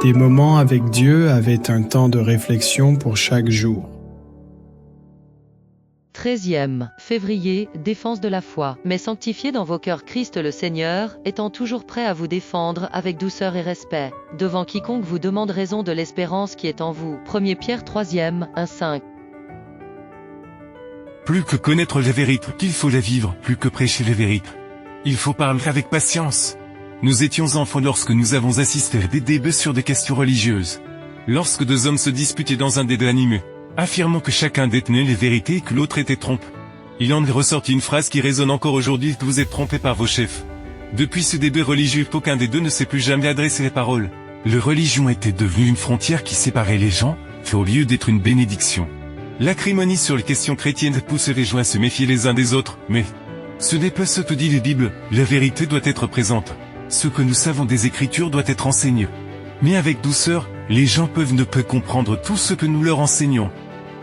Des moments avec Dieu avaient un temps de réflexion pour chaque jour. 13e février, défense de la foi. Mais sanctifiez dans vos cœurs Christ le Seigneur, étant toujours prêt à vous défendre avec douceur et respect, devant quiconque vous demande raison de l'espérance qui est en vous. 1 Pierre 3e, 1-5. Plus que connaître la vérité, qu'il faut la vivre, plus que prêcher la vérité. Il faut parler avec patience. Nous étions enfants lorsque nous avons assisté à des débats sur des questions religieuses. Lorsque deux hommes se disputaient dans un débat animé, affirmant que chacun détenait les vérités et que l'autre était trompé. Il en est ressorti une phrase qui résonne encore aujourd'hui: vous êtes trompés par vos chefs. Depuis ce débat religieux, aucun des deux ne s'est plus jamais adressé les paroles. La religion était devenue une frontière qui séparait les gens, au lieu d'être une bénédiction. L'acrimonie sur les questions chrétiennes pousse les gens à se méfier les uns des autres, mais ce n'est pas ce que dit la Bible. La vérité doit être présente. Ce que nous savons des Écritures doit être enseigné. Mais avec douceur, les gens peuvent ne pas comprendre tout ce que nous leur enseignons,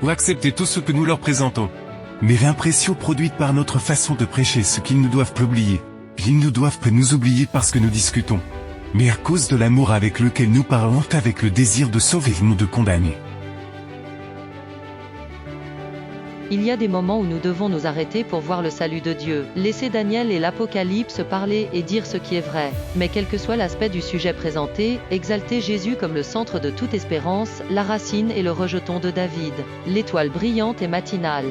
ou accepter tout ce que nous leur présentons. Mais l'impression produite par notre façon de prêcher ce qu'ils ne doivent pas oublier. Ils ne doivent pas nous oublier parce que nous discutons, mais à cause de l'amour avec lequel nous parlons, avec le désir de sauver et non de condamner. Il y a des moments où nous devons nous arrêter pour voir le salut de Dieu. Laisser Daniel et l'Apocalypse parler et dire ce qui est vrai. Mais quel que soit l'aspect du sujet présenté, exalter Jésus comme le centre de toute espérance, la racine et le rejeton de David, l'étoile brillante et matinale.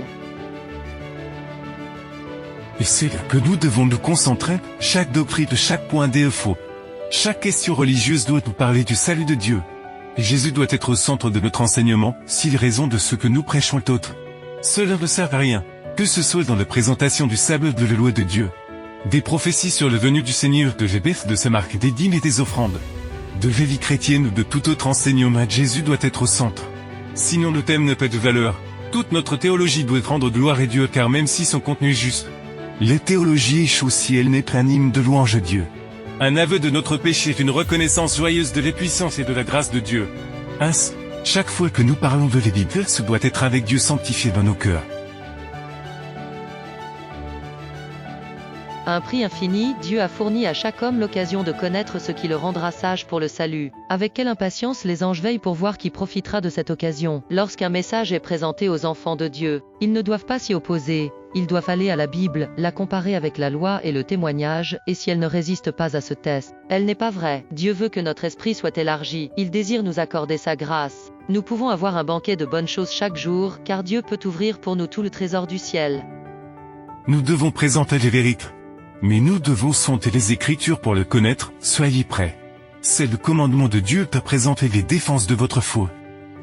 Et c'est là que nous devons nous concentrer. Chaque doctrine, chaque point est faux. Chaque question religieuse doit nous parler du salut de Dieu. Et Jésus doit être au centre de notre enseignement, si les raisons de ce que nous prêchons est autre. Cela ne sert à rien, que ce soit dans la présentation du sabbat de la loi de Dieu, des prophéties sur le venu du Seigneur, de l'ébèce de sa marque, des dîmes et des offrandes, de la vie chrétienne ou de tout autre enseignement. Jésus doit être au centre. Sinon le thème n'a pas de valeur. Toute notre théologie doit rendre gloire à Dieu, car même si son contenu est juste, la théologie échoue si elle n'est pas un hymne de louange à Dieu. Un aveu de notre péché est une reconnaissance joyeuse de la puissance et de la grâce de Dieu. Ainsi, chaque fois que nous parlons de la Bible, ce doit être avec Dieu sanctifié dans nos cœurs. À un prix infini, Dieu a fourni à chaque homme l'occasion de connaître ce qui le rendra sage pour le salut. Avec quelle impatience les anges veillent pour voir qui profitera de cette occasion. Lorsqu'un message est présenté aux enfants de Dieu, ils ne doivent pas s'y opposer. Ils doivent aller à la Bible, la comparer avec la loi et le témoignage, et si elle ne résiste pas à ce test, elle n'est pas vraie. Dieu veut que notre esprit soit élargi, il désire nous accorder sa grâce. Nous pouvons avoir un banquet de bonnes choses chaque jour, car Dieu peut ouvrir pour nous tout le trésor du ciel. Nous devons présenter les vérités. Mais nous devons sonder les Écritures pour le connaître. Soyez prêts. C'est le commandement de Dieu de présenter les défenses de votre foi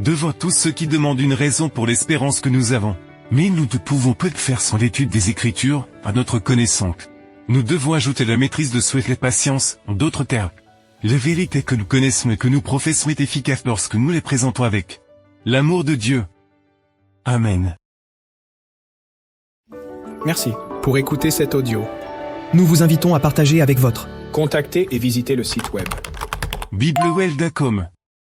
devant tous ceux qui demandent une raison pour l'espérance que nous avons. Mais nous ne pouvons pas le faire sans l'étude des Écritures, à notre connaissance. Nous devons ajouter la maîtrise de soi et la patience, en d'autres termes. La vérité que nous connaissons et que nous professons est efficace lorsque nous les présentons avec l'amour de Dieu. Amen. Merci pour écouter cet audio. Nous vous invitons à partager avec votre. Contactez et visitez le site web. biblewell.com